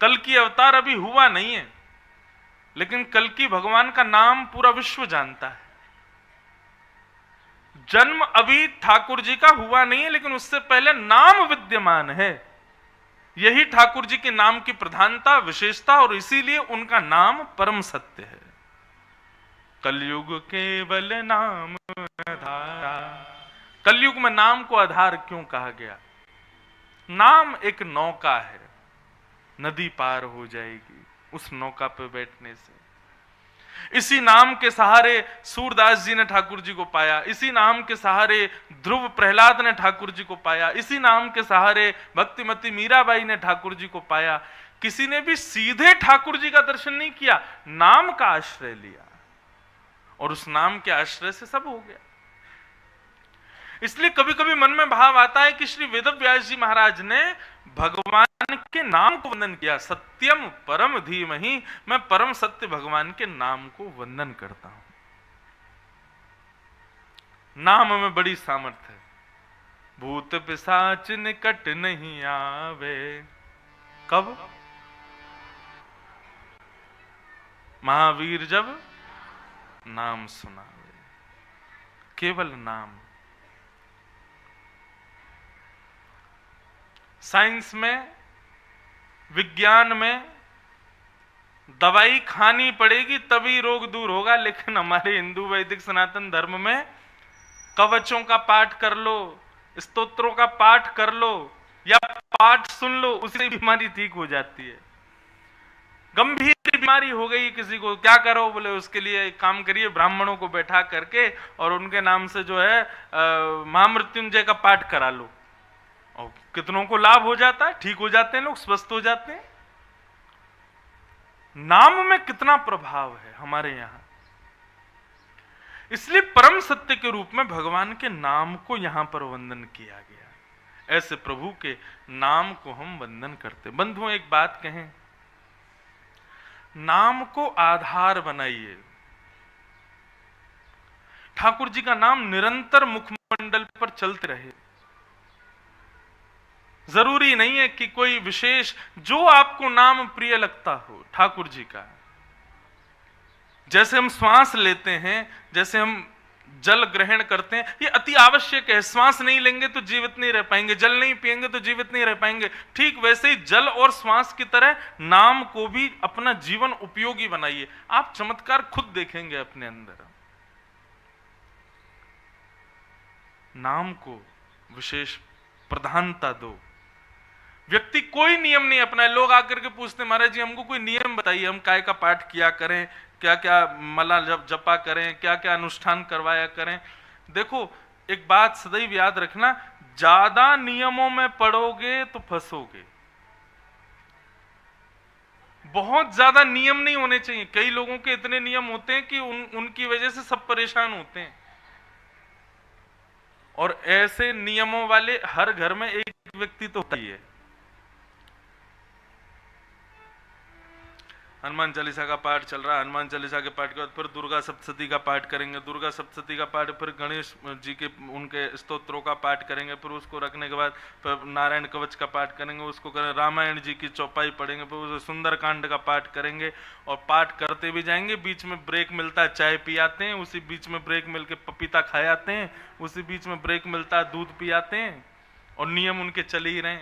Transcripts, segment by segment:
कल की अवतार अभी हुआ नहीं है, लेकिन कल की भगवान का नाम पूरा विश्व जानता है। जन्म अभी ठाकुर जी का हुआ नहीं है, लेकिन उससे पहले नाम विद्यमान है। यही ठाकुर जी के नाम की प्रधानता, विशेषता, और इसीलिए उनका नाम परम सत्य है। कलयुग केवल नाम आधारा। कलयुग में नाम को आधार क्यों कहा गया? नाम एक नौका है, नदी पार हो जाएगी उस नौका पे बैठने से। इसी नाम के सहारे सूरदास जी ने ठाकुर जी को पाया, इसी नाम के सहारे ध्रुव प्रहलाद ने ठाकुर जी को पाया, इसी नाम के सहारे भक्तिमती मीराबाई ने ठाकुर जी को पाया। किसी ने भी सीधे ठाकुर जी का दर्शन नहीं किया, नाम का आश्रय लिया, और उस नाम के आश्रय से सब हो गया। इसलिए कभी कभी मन में भाव आता है कि श्री वेदव्यास जी महाराज ने भगवान के नाम को वंदन किया। सत्यम परम धीमहि, मैं परम सत्य भगवान के नाम को वंदन करता हूं। नाम में बड़ी सामर्थ्य है। भूत पिशाच निकट नहीं आवे। कब? महावीर जब नाम सुनावे। केवल नाम। साइंस में, विज्ञान में दवाई खानी पड़ेगी तभी रोग दूर होगा, लेकिन हमारे हिंदू वैदिक सनातन धर्म में कवचों का पाठ कर लो, स्तोत्रों का पाठ कर लो, या पाठ सुन लो, उससे बीमारी ठीक हो जाती है। गंभीर बीमारी हो गई किसी को, क्या करो? बोले उसके लिए एक काम करिए, ब्राह्मणों को बैठा करके और उनके नाम से जो है महामृत्युंजय का पाठ करा लो, और कितनों को लाभ हो जाता है, ठीक हो जाते हैं लोग, स्वस्थ हो जाते हैं। नाम में कितना प्रभाव है हमारे यहां। इसलिए परम सत्य के रूप में भगवान के नाम को यहां पर वंदन किया गया। ऐसे प्रभु के नाम को हम वंदन करते। बंधुओं, एक बात कहें, नाम को आधार बनाइए। ठाकुर जी का नाम निरंतर मुखमंडल पर चलते रहे। जरूरी नहीं है कि कोई विशेष, जो आपको नाम प्रिय लगता हो ठाकुर जी का। जैसे हम श्वास लेते हैं, जैसे हम जल ग्रहण करते हैं, ये अति आवश्यक है। श्वास नहीं लेंगे तो जीवित नहीं रह पाएंगे, जल नहीं पिएंगे तो जीवित नहीं रह पाएंगे। ठीक वैसे ही जल और श्वास की तरह नाम को भी अपना जीवन उपयोगी बनाइए। आप चमत्कार खुद देखेंगे अपने अंदर। नाम को विशेष प्रधानता दो। व्यक्ति कोई नियम नहीं अपनाए। लोग आकर के पूछते, महाराज जी हमको कोई नियम बताइए, हम काय का पाठ किया करें, क्या क्या मला जपा करें, क्या क्या अनुष्ठान करवाया करें। देखो, एक बात सदैव याद रखना, ज्यादा नियमों में पड़ोगे तो फंसोगे। बहुत ज्यादा नियम नहीं होने चाहिए। कई लोगों के इतने नियम होते हैं कि उनकी वजह से सब परेशान होते हैं। और ऐसे नियमों वाले हर घर में एक व्यक्ति तो होता ही है। हनुमान चालीसा का पाठ चल रहा है, हनुमान चालीसा के पाठ के बाद फिर दुर्गा सप्तशती का पाठ करेंगे, दुर्गा सप्तशती का पाठ, फिर गणेश जी के उनके स्तोत्रों का पाठ करेंगे, फिर उसको रखने के बाद फिर नारायण कवच का पाठ करेंगे, उसको करें, रामायण जी की चौपाई पढ़ेंगे, फिर उसे सुंदर कांड का पाठ करेंगे, और पाठ करते भी जाएंगे। बीच में ब्रेक मिलता है, चाय पी आते हैं, उसी बीच में ब्रेक मिल के पपीता खाए आते हैं, उसी बीच में ब्रेक मिलता है, दूध पी आते हैं, और नियम उनके चले ही रहे।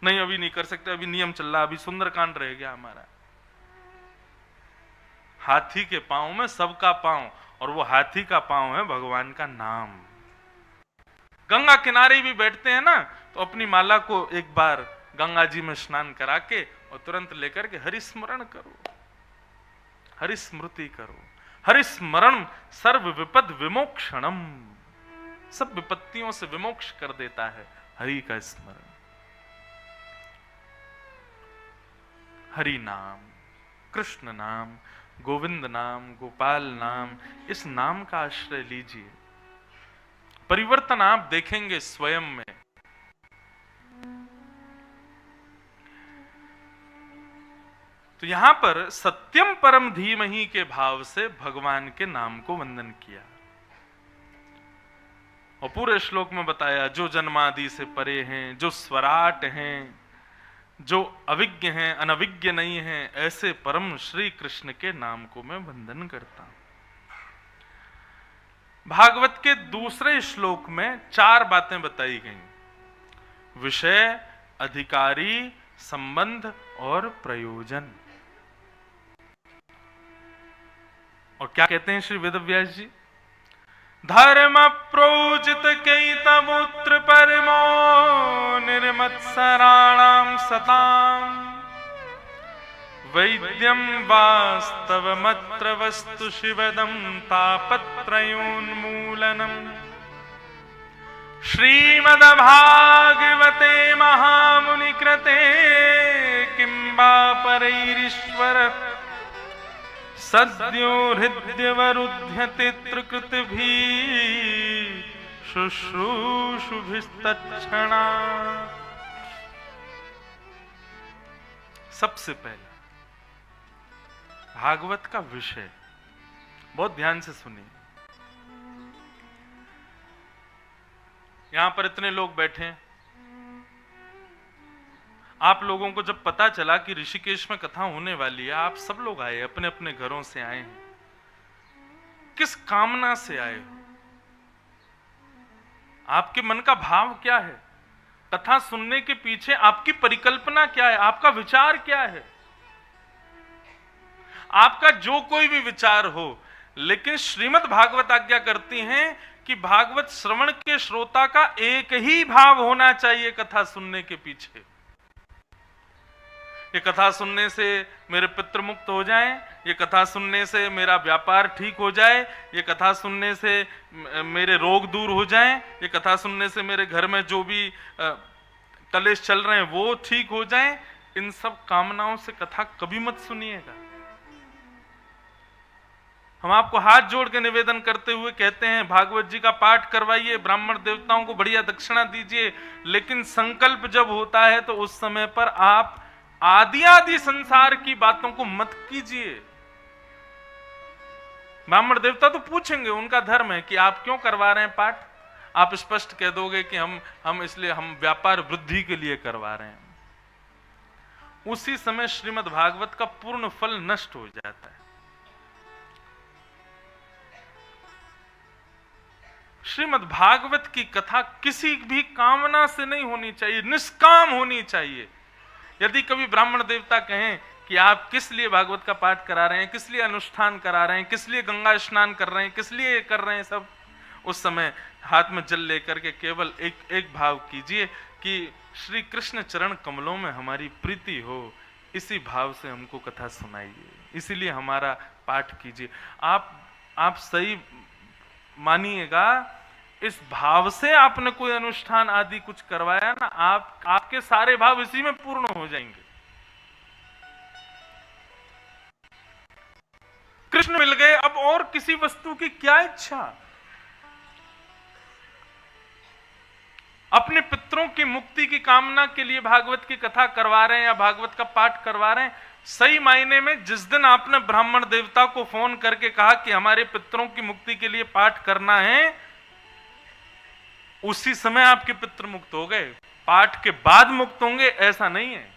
नहीं अभी नहीं कर सकते, अभी नियम चल रहा, अभी सुंदर कांड रह गया हमारा। हाथी के पांव में सबका पांव, और वो हाथी का पांव है भगवान का नाम। गंगा किनारे भी बैठते हैं ना, तो अपनी माला को एक बार गंगा जी में स्नान करा के और तुरंत लेकर के हरिस्मरण करो, हरिस्मृति करो। हरिस्मरण सर्व विपद विमोक्षणम, सब विपत्तियों से विमोक्ष कर देता है हरि का स्मरण। हरि नाम, कृष्ण नाम, गोविंद नाम, गोपाल नाम, इस नाम का आश्रय लीजिए। परिवर्तन आप देखेंगे स्वयं में। तो यहां पर सत्यम परम धीमहि के भाव से भगवान के नाम को वंदन किया, और पूरे श्लोक में बताया जो जन्मादि से परे हैं, जो स्वराट हैं, जो अविज्ञ हैं, अनविज्ञ नहीं हैं, ऐसे परम श्री कृष्ण के नाम को मैं वंदन करता हूं। भागवत के दूसरे श्लोक में 4 बातें बताई गई: विषय, अधिकारी, संबंध और प्रयोजन। और क्या कहते हैं श्री वेदव्यास जी? धर्म प्रोजित कई तमुत्र परमो निर्मत्सराणाम सताम वैद्यम वास्तवमत्र वस्तु शिवदम तापत्रयोन्मूलनम। श्रीमद्भागवते महामुनि कृते किं वा परैरीश्वर सद्यो हृद्यवरुध्यते त्रिकृतिभिः शुश्रूषुभिस्तत्क्षणा। सबसे पहले भागवत का विषय बहुत ध्यान से सुनिए। यहां पर इतने लोग बैठे हैं, आप लोगों को जब पता चला कि ऋषिकेश में कथा होने वाली है, आप सब लोग आए, अपने अपने घरों से आए हैं। किस कामना से आए हो? आपके मन का भाव क्या है? कथा सुनने के पीछे आपकी परिकल्पना क्या है? आपका विचार क्या है? आपका जो कोई भी विचार हो, लेकिन श्रीमद् भागवत आज्ञा करती हैं कि भागवत श्रवण के श्रोता का एक ही भाव होना चाहिए कथा सुनने के पीछे। ये कथा सुनने से मेरे पितृ मुक्त हो जाएं, ये कथा सुनने से मेरा व्यापार ठीक हो जाए, ये कथा सुनने से मेरे रोग दूर हो जाएं, ये कथा सुनने से मेरे घर में जो भी कलेश चल रहे हैं वो ठीक हो जाएं। इन सब कामनाओं से कथा कभी मत सुनिएगा। हम आपको हाथ जोड़ के निवेदन करते हुए कहते हैं भागवत जी का पाठ करवाइए, ब्राह्मण देवताओं को बढ़िया दक्षिणा दीजिए, लेकिन संकल्प जब होता है तो उस समय पर आप आदि संसार की बातों को मत कीजिए। ब्राह्मण देवता तो पूछेंगे, उनका धर्म है कि आप क्यों करवा रहे हैं पाठ। आप स्पष्ट कह दोगे कि हम इसलिए, हम व्यापार वृद्धि के लिए करवा रहे हैं। उसी समय श्रीमद् भागवत का पूर्ण फल नष्ट हो जाता है। श्रीमद् भागवत की कथा किसी भी कामना से नहीं होनी चाहिए, निष्काम होनी चाहिए। यदि कभी ब्राह्मण देवता कहें कि आप किस लिए भागवत का पाठ करा रहे हैं, किस लिए अनुष्ठान करा रहे हैं, किस लिए गंगा स्नान कर रहे हैं, किस लिए कर रहे हैं सब, उस समय हाथ में जल लेकर के केवल एक भाव कीजिए कि श्री कृष्ण चरण कमलों में हमारी प्रीति हो। इसी भाव से हमको कथा सुनाइए, इसीलिए हमारा पाठ कीजिए। आप सही मानिएगा, इस भाव से आपने कोई अनुष्ठान आदि कुछ करवाया ना, आपके सारे भाव इसी में पूर्ण हो जाएंगे। कृष्ण मिल गए, अब और किसी वस्तु की क्या इच्छा। अपने पितरों की मुक्ति की कामना के लिए भागवत की कथा करवा रहे हैं या भागवत का पाठ करवा रहे हैं। सही मायने में जिस दिन आपने ब्राह्मण देवता को फोन करके कहा कि हमारे पितरों की मुक्ति के लिए पाठ करना है, उसी समय आपके पितृ मुक्त हो गए। पाठ के बाद मुक्त होंगे ऐसा नहीं है।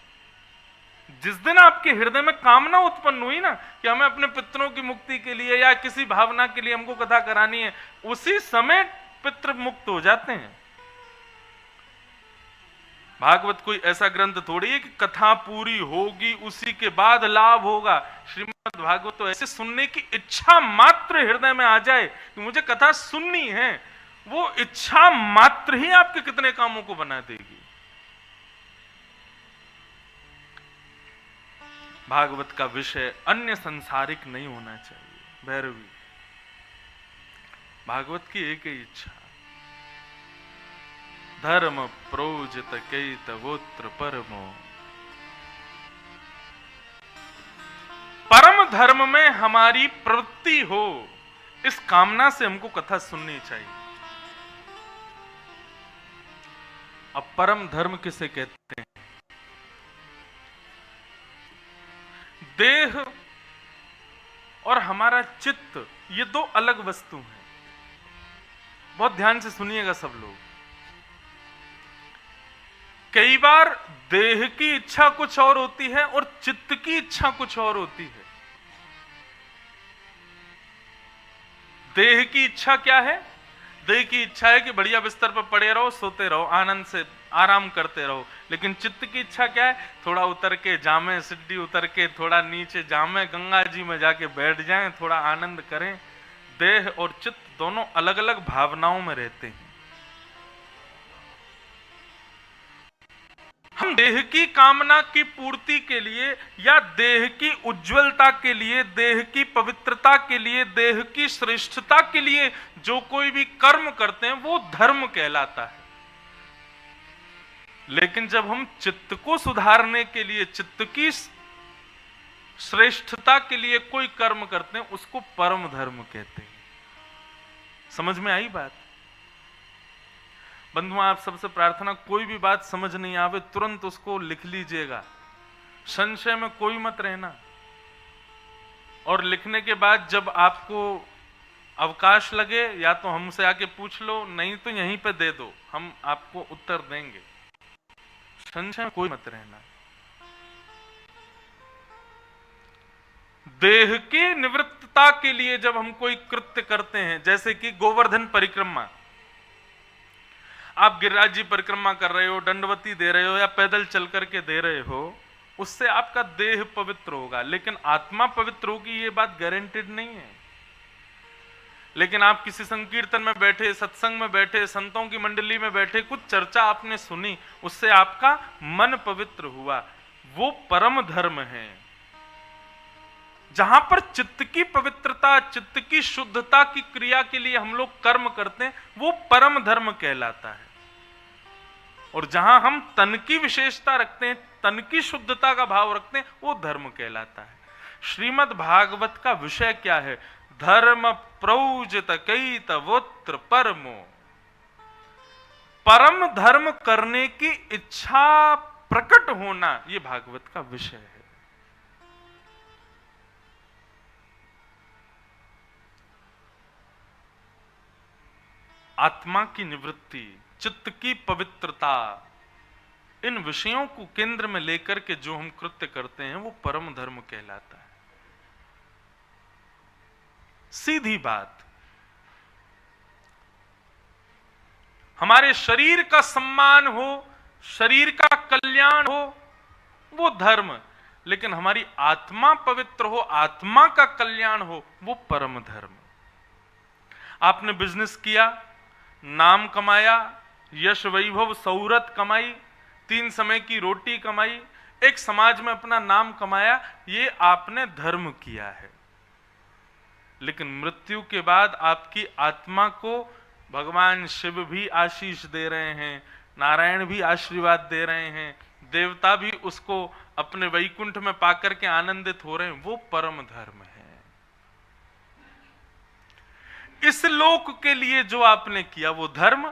जिस दिन आपके हृदय में कामना उत्पन्न हुई ना कि हमें अपने पितरों की मुक्ति के लिए या किसी भावना के लिए हमको कथा करानी है, उसी समय पितृ मुक्त हो जाते हैं। भागवत कोई ऐसा ग्रंथ थोड़ी है कि कथा पूरी होगी उसी के बाद लाभ होगा। श्रीमद् भागवत तो ऐसे सुनने की इच्छा मात्र हृदय में आ जाए कि मुझे कथा सुननी है, वो इच्छा मात्र ही आपके कितने कामों को बना देगी। भागवत का विषय अन्य संसारिक नहीं होना चाहिए। भैरवी भागवत की एक ही इच्छा, धर्म प्रोजित कैतवोत्र परमो। परम धर्म में हमारी प्रवृत्ति हो, इस कामना से हमको कथा सुननी चाहिए। अब परम धर्म किसे कहते हैं? देह और हमारा चित्त, ये दो अलग वस्तु हैं। बहुत ध्यान से सुनिएगा सब लोग। कई बार देह की इच्छा कुछ और होती है और चित्त की इच्छा कुछ और होती है। देह की इच्छा क्या है? देह की इच्छा है कि बढ़िया बिस्तर पर पड़े रहो, सोते रहो, आनंद से आराम करते रहो। लेकिन चित्त की इच्छा क्या है? थोड़ा उतर के जामे, सिड्डी उतर के थोड़ा नीचे जामे, गंगा जी में जाके बैठ जाएं, थोड़ा आनंद करें। देह और चित्त दोनों अलग अलग भावनाओं में रहते हैं। हम देह की कामना की पूर्ति के लिए या देह की उज्जवलता के लिए, देह की पवित्रता के लिए, देह की श्रेष्ठता के लिए जो कोई भी कर्म करते हैं वो धर्म कहलाता है। लेकिन जब हम चित्त को सुधारने के लिए, चित्त की श्रेष्ठता के लिए कोई कर्म करते हैं उसको परम धर्म कहते हैं। समझ में आई बात? बंधुओं, आप सबसे प्रार्थना, कोई भी बात समझ नहीं आवे तुरंत उसको लिख लीजिएगा, संशय में कोई मत रहना। और लिखने के बाद जब आपको अवकाश लगे या तो हमसे आके पूछ लो, नहीं तो यहीं पे दे दो, हम आपको उत्तर देंगे। संशय में कोई मत रहना। देह की निवृत्तता के लिए जब हम कोई कृत्य करते हैं, जैसे कि गोवर्धन परिक्रमा, आप गिरिराज जी परिक्रमा कर रहे हो, दंडवती दे रहे हो या पैदल चल करके दे रहे हो, उससे आपका देह पवित्र होगा, लेकिन आत्मा पवित्र होगी ये बात गारंटेड नहीं है। लेकिन आप किसी संकीर्तन में बैठे, सत्संग में बैठे, संतों की मंडली में बैठे, कुछ चर्चा आपने सुनी, उससे आपका मन पवित्र हुआ, वो परम धर्म है। जहां पर चित्त की पवित्रता, चित्त की शुद्धता की क्रिया के लिए हम लोग कर्म करते हैं, वो परम धर्म कहलाता है। और जहां हम तन की विशेषता रखते हैं, तन की शुद्धता का भाव रखते हैं, वो धर्म कहलाता है। श्रीमद् भागवत का विषय क्या है? धर्म प्रौजित कैतवोत्र परमो। परम धर्म करने की इच्छा प्रकट होना, ये भागवत का विषय है। आत्मा की निवृत्ति, चित्त की पवित्रता, इन विषयों को केंद्र में लेकर के जो हम कृत्य करते हैं वो परम धर्म कहलाता है। सीधी बात, हमारे शरीर का सम्मान हो, शरीर का कल्याण हो, वो धर्म, लेकिन हमारी आत्मा पवित्र हो, आत्मा का कल्याण हो, वो परम धर्म। आपने बिजनेस किया, नाम कमाया, यश वैभव सौरत कमाई, 3 समय की रोटी कमाई, एक समाज में अपना नाम कमाया, ये आपने धर्म किया है। लेकिन मृत्यु के बाद आपकी आत्मा को भगवान शिव भी आशीष दे रहे हैं, नारायण भी आशीर्वाद दे रहे हैं, देवता भी उसको अपने वैकुंठ में पाकर के आनंदित हो रहे हैं, वो परम धर्म है। इस लोक के लिए जो आपने किया वो धर्म,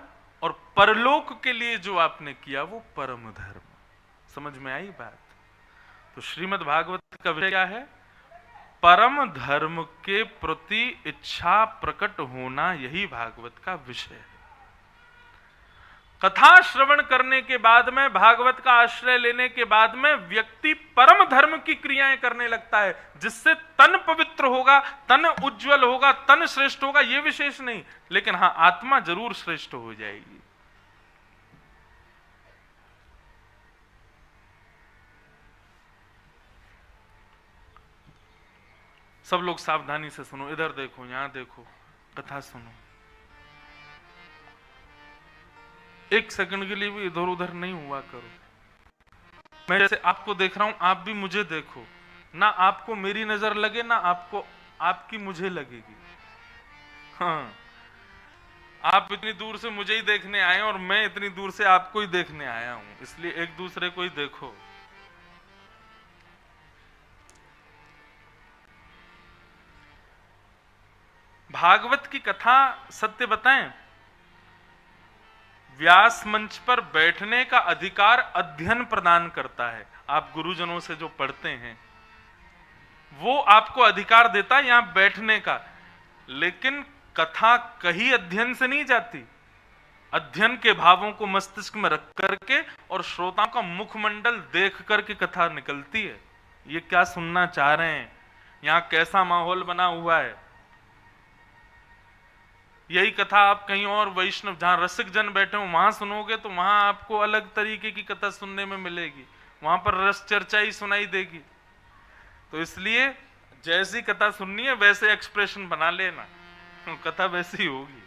और परलोक के लिए जो आपने किया वो परम धर्म। समझ में आई बात? तो श्रीमद् भागवत का विषय क्या है? परम धर्म के प्रति इच्छा प्रकट होना, यही भागवत का विषय है। कथा श्रवण करने के बाद में, भागवत का आश्रय लेने के बाद में व्यक्ति परम धर्म की क्रियाएं करने लगता है, जिससे तन पवित्र होगा, तन उज्जवल होगा, तन श्रेष्ठ होगा, यह विशेष नहीं, लेकिन हां, आत्मा जरूर श्रेष्ठ हो जाएगी। सब लोग सावधानी से सुनो, इधर देखो, यहां देखो, कथा सुनो। एक सेकंड के लिए भी इधर उधर नहीं हुआ करो। मैं जैसे आपको देख रहा हूं, आप भी मुझे देखो, ना आपको मेरी नजर लगे, ना आपको आपकी मुझे लगेगी। हाँ, आप इतनी दूर से मुझे ही देखने आए और मैं इतनी दूर से आपको ही देखने आया हूं, इसलिए एक दूसरे को ही देखो। भागवत की कथा, सत्य बताएं, व्यास मंच पर बैठने का अधिकार अध्ययन प्रदान करता है। आप गुरुजनों से जो पढ़ते हैं वो आपको अधिकार देता है यहां बैठने का, लेकिन कथा कहीं अध्ययन से नहीं जाती, अध्ययन के भावों को मस्तिष्क में रख करके और श्रोताओं का मुखमंडल देख करके कथा निकलती है। ये क्या सुनना चाह रहे हैं, यहाँ कैसा माहौल बना हुआ है। यही कथा आप कहीं और वैष्णव जहां रसिक जन बैठे हो वहां सुनोगे तो वहां आपको अलग तरीके की कथा सुनने में मिलेगी, वहां पर रस चर्चा ही सुनाई देगी। तो इसलिए जैसी कथा सुननी है वैसे एक्सप्रेशन बना लेना, कथा वैसी ही होगी।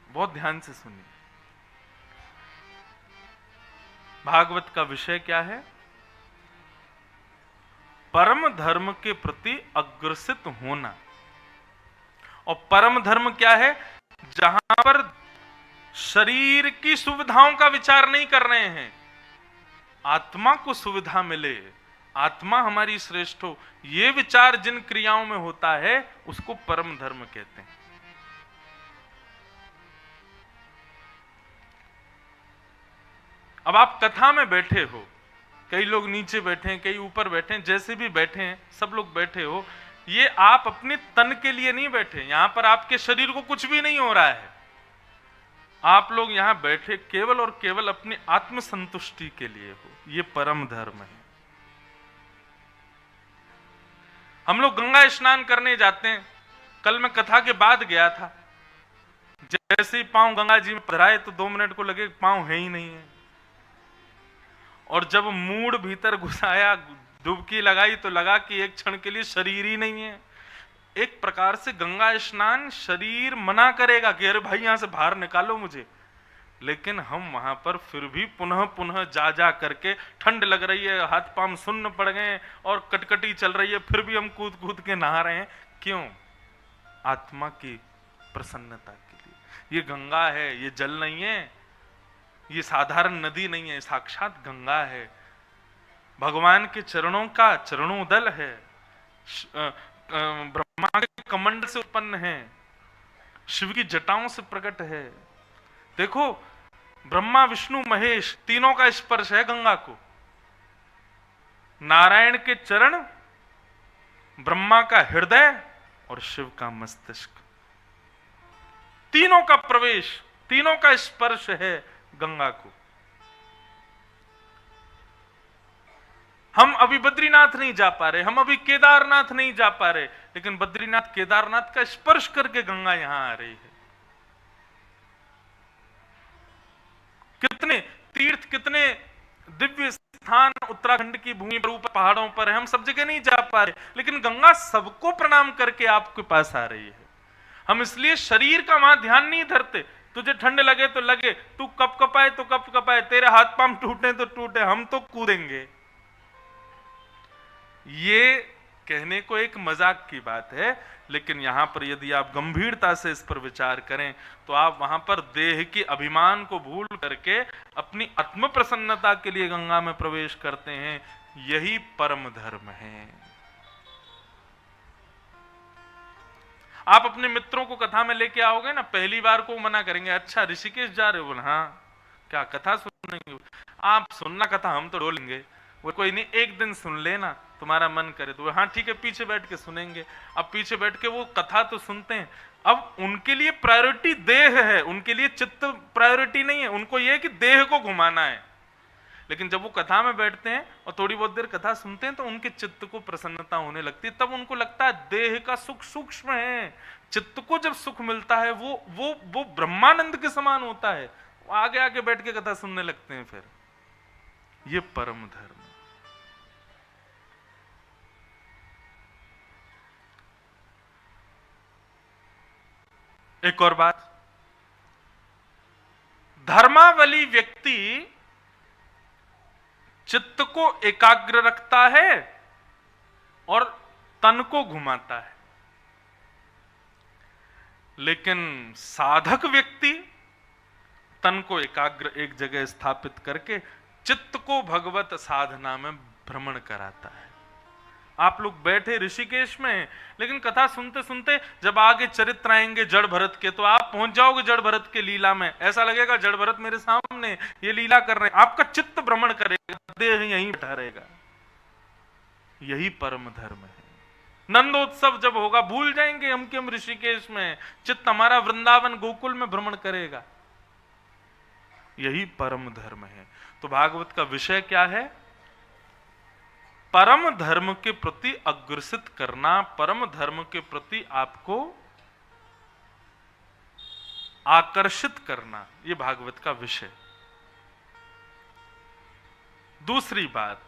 बहुत ध्यान से सुनिए। भागवत का विषय क्या है? परम धर्म के प्रति अग्रसित होना। और परम धर्म क्या है? जहां पर शरीर की सुविधाओं का विचार नहीं कर रहे हैं, आत्मा को सुविधा मिले, आत्मा हमारी श्रेष्ठ हो, ये विचार जिन क्रियाओं में होता है उसको परम धर्म कहते हैं। अब आप कथा में बैठे हो, कई लोग नीचे बैठे हैं, कई ऊपर बैठे हैं, जैसे भी बैठे हैं सब लोग बैठे हो, ये आप अपने तन के लिए नहीं बैठे, यहां पर आपके शरीर को कुछ भी नहीं हो रहा है। आप लोग यहां बैठे केवल और केवल अपनी आत्म संतुष्टि के लिए हो। ये परम धर्म है। हम लोग गंगा स्नान करने जाते हैं। कल मैं कथा के बाद गया था, जैसे ही पांव गंगा जी में पधराए तो 2 मिनट को लगे पांव है ही नहीं है। और जब मूड भीतर घुसाया, डुबकी लगाई तो लगा कि एक क्षण के लिए शरीर ही नहीं है। एक प्रकार से गंगा स्नान शरीर मना करेगा कि अरे भाई यहां से बाहर निकालो मुझे, लेकिन हम वहां पर फिर भी पुनः पुनः जा जा करके, ठंड लग रही है, हाथ पांव सुन्न पड़ गए और कटकटी चल रही है, फिर भी हम कूद कूद के नहा रहे हैं। क्यों? आत्मा की प्रसन्नता के लिए। ये गंगा है, ये जल नहीं है, ये साधारण नदी नहीं है, साक्षात गंगा है, भगवान के चरणों का चरणोदल है, ब्रह्मा के कमंड से उत्पन्न है, शिव की जटाओं से प्रकट है। देखो, ब्रह्मा विष्णु महेश तीनों का स्पर्श है गंगा को। नारायण के चरण, ब्रह्मा का हृदय और शिव का मस्तिष्क, तीनों का प्रवेश, तीनों का स्पर्श है गंगा को। हम अभी बद्रीनाथ नहीं जा पा रहे, हम अभी केदारनाथ नहीं जा पा रहे, लेकिन बद्रीनाथ केदारनाथ का स्पर्श करके गंगा यहां आ रही है। कितने तीर्थ, कितने दिव्य स्थान उत्तराखंड की भूमि पर, ऊपर पहाड़ों पर है, हम सब जगह नहीं जा पा रहे, लेकिन गंगा सबको प्रणाम करके आपके पास आ रही है। हम इसलिए शरीर का वहां ध्यान नहीं धरते। तुझे ठंड लगे तो लगे, तू कप कपाए तो कप कपाए, तेरे हाथ पांव टूटे तो टूटे, हम तो कूदेंगे। ये कहने को एक मजाक की बात है, लेकिन यहां पर यदि आप गंभीरता से इस पर विचार करें तो आप वहां पर देह के अभिमान को भूल करके अपनी आत्म प्रसन्नता के लिए गंगा में प्रवेश करते हैं। यही परम धर्म है। आप अपने मित्रों को कथा में लेके आओगे ना, पहली बार को मना करेंगे, अच्छा ऋषिकेश जा रहे हो? बोले हाँ। क्या कथा सुनेंगे? आप सुनना कथा, हम तो डोलेंगे। वो कोई नहीं, एक दिन सुन लेना, तुम्हारा मन करे तो। हाँ ठीक है, पीछे बैठ के सुनेंगे। अब पीछे बैठ के वो कथा तो सुनते हैं। अब उनके लिए प्रायोरिटी देह है, उनके लिए चित्त प्रायोरिटी नहीं है। उनको ये है कि देह को घुमाना है। लेकिन जब वो कथा में बैठते हैं और थोड़ी बहुत देर कथा सुनते हैं तो उनके चित्त को प्रसन्नता होने लगती है। तब उनको लगता है देह का सुख सूक्ष्म है, चित्त को जब सुख मिलता है वो ब्रह्मानंद के समान होता है। वो आगे आगे बैठ के कथा सुनने लगते हैं। फिर ये परम धर्म। एक और बात, धर्मावली व्यक्ति चित्त को एकाग्र रखता है और तन को घुमाता है, लेकिन साधक व्यक्ति तन को एकाग्र एक जगह स्थापित करके चित्त को भगवत साधना में भ्रमण कराता है। आप लोग बैठे ऋषिकेश में, लेकिन कथा सुनते सुनते जब आगे चरित्र आएंगे जड़ भरत के, तो आप पहुंच जाओगे जड़ भरत के लीला में। ऐसा लगेगा जड़ भरत मेरे सामने ये लीला कर रहे हैं। आपका चित्त भ्रमण करेगा, देह यहीं बैठा रहेगा। यही परम धर्म है। नंदोत्सव जब होगा भूल जाएंगे हम कि हम ऋषिकेश में, चित्त हमारा वृंदावन गोकुल में भ्रमण करेगा। यही परम धर्म है। तो भागवत का विषय क्या है? परम धर्म के प्रति अग्रसित करना, परम धर्म के प्रति आपको आकर्षित करना, यह भागवत का विषय। दूसरी बात,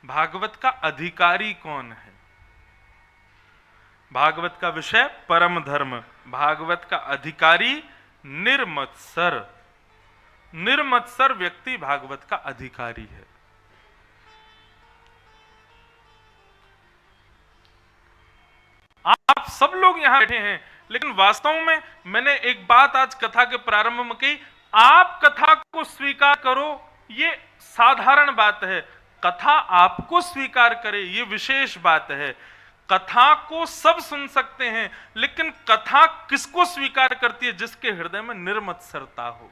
भागवत का अधिकारी कौन है? भागवत का विषय परम धर्म, भागवत का अधिकारी निर्मत्सर। निर्मत्सर व्यक्ति भागवत का अधिकारी है। आप सब लोग यहां बैठे हैं, लेकिन वास्तव में मैंने एक बात आज कथा के प्रारंभ में कही, आप कथा को स्वीकार करो, ये साधारण बात है। कथा आपको स्वीकार करे, ये विशेष बात है। कथा को सब सुन सकते हैं, लेकिन कथा किसको स्वीकार करती है? जिसके हृदय में निर्मत्सरता हो।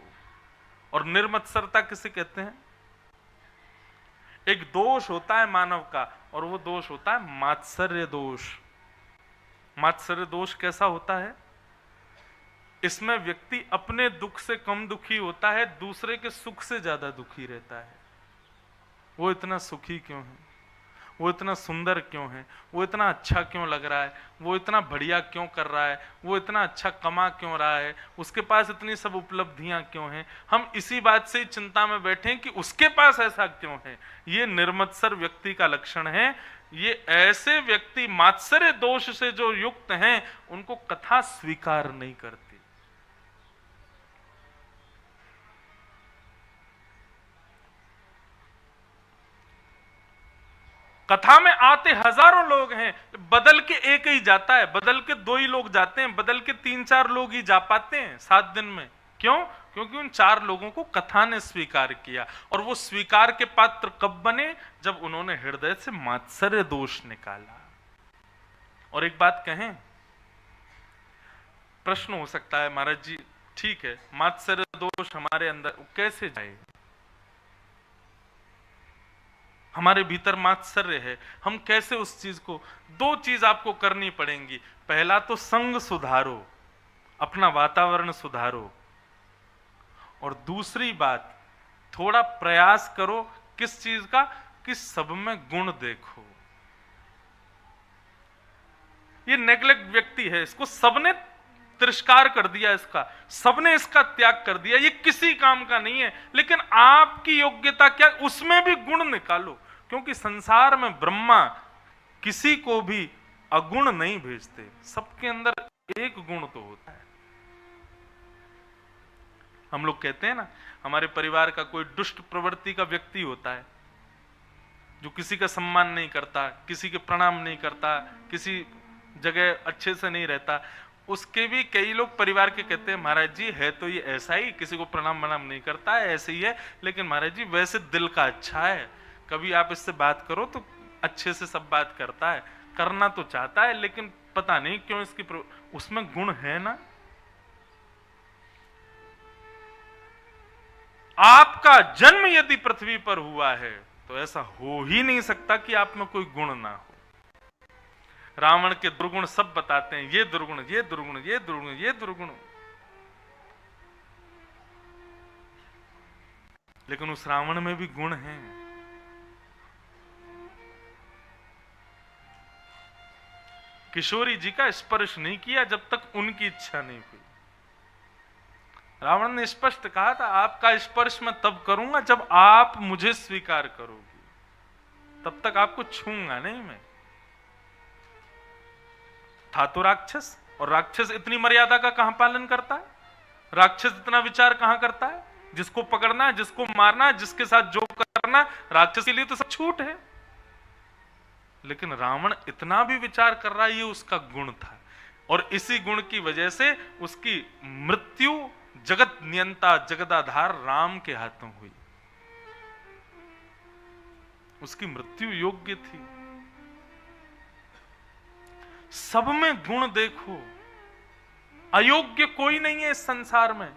और निर्मत्सरता किसे कहते हैं? एक दोष होता है मानव का, और वो दोष होता है मात्सर्य दोष। मात्सर्य दोष कैसा होता है? इसमें व्यक्ति अपने दुख से कम दुखी होता है, दूसरे के सुख से ज्यादा दुखी रहता है। वो इतना सुखी क्यों है? वो इतना सुंदर क्यों है? वो इतना अच्छा क्यों लग रहा है? वो इतना बढ़िया क्यों कर रहा है? वो इतना अच्छा कमा क्यों रहा है? उसके पास इतनी सब उपलब्धियां क्यों हैं? हम इसी बात से चिंता में बैठे हैं कि उसके पास ऐसा क्यों है। ये निर्मत्सर व्यक्ति का लक्षण है। ये ऐसे व्यक्ति मात्सर्य दोष से जो युक्त हैं, उनको कथा स्वीकार नहीं करती। कथा में आते हजारों लोग हैं, बदल के एक ही जाता है, बदल के 2 ही लोग जाते हैं, बदल के 3-4 लोग ही जा पाते हैं 7 दिन में। क्यों? क्योंकि उन 4 लोगों को कथा ने स्वीकार किया। और वो स्वीकार के पात्र कब बने? जब उन्होंने हृदय से मात्सर्य दोष निकाला। और एक बात कहें, प्रश्न हो सकता है, महाराज जी ठीक है, मात्सर्य दोष हमारे अंदर कैसे जाए? हमारे भीतर मात्सर्य है, हम कैसे उस चीज को? 2 चीज आपको करनी पड़ेंगी। पहला तो संग सुधारो, अपना वातावरण सुधारो। और दूसरी बात, थोड़ा प्रयास करो किस चीज का? कि सब में गुण देखो। ये नेग्लेक्ट व्यक्ति है, इसको सबने तिरस्कार कर दिया, इसका सबने इसका त्याग कर दिया, ये किसी काम का नहीं है। लेकिन आपकी योग्यता क्या? उसमें भी गुण निकालो। क्योंकि संसार में ब्रह्मा किसी को भी अगुण नहीं भेजते, सबके अंदर एक गुण तो होता है। हम लोग कहते हैं ना, हमारे परिवार का कोई दुष्ट प्रवृत्ति का व्यक्ति होता है, जो किसी का सम्मान नहीं करता, किसी के प्रणाम नहीं करता, किसी जगह अच्छे से नहीं रहता, उसके भी कई लोग परिवार के कहते हैं, महाराज जी है तो ये ऐसा ही, किसी को प्रणाम वनाम नहीं करता है, ऐसे ही है, लेकिन महाराज जी वैसे दिल का अच्छा है, कभी आप इससे बात करो तो अच्छे से सब बात करता है, करना तो चाहता है, लेकिन पता नहीं क्यों इसकी उसमें गुण है ना। आपका जन्म यदि पृथ्वी पर हुआ है तो ऐसा हो ही नहीं सकता कि आप में कोई गुण ना हो। रावण के दुर्गुण सब बताते हैं, ये दुर्गुण, ये दुर्गुण, ये दुर्गुण, ये दुर्गुण, लेकिन उस रावण में भी गुण हैं। किशोरी जी का स्पर्श नहीं किया जब तक उनकी इच्छा नहीं हुई। रावण ने स्पष्ट कहा था, आपका स्पर्श मैं तब करूंगा जब आप मुझे स्वीकार करोगी, तब तक आपको छूंगा नहीं मैं। था तो राक्षस, और राक्षस इतनी मर्यादा का कहां पालन करता है? राक्षस इतना विचार कहां करता है? जिसको पकड़ना है, जिसको मारना है, जिसके साथ जो करना, राक्षस के लिए तो सब छूट है। लेकिन रावण इतना भी विचार कर रहा है, ये उसका गुण था, और इसी गुण की वजह से उसकी मृत्यु जगत नियंता जगदाधार राम के हाथों हुई। उसकी मृत्यु योग्य थी। सब में गुण देखो, अयोग्य कोई नहीं है इस संसार में।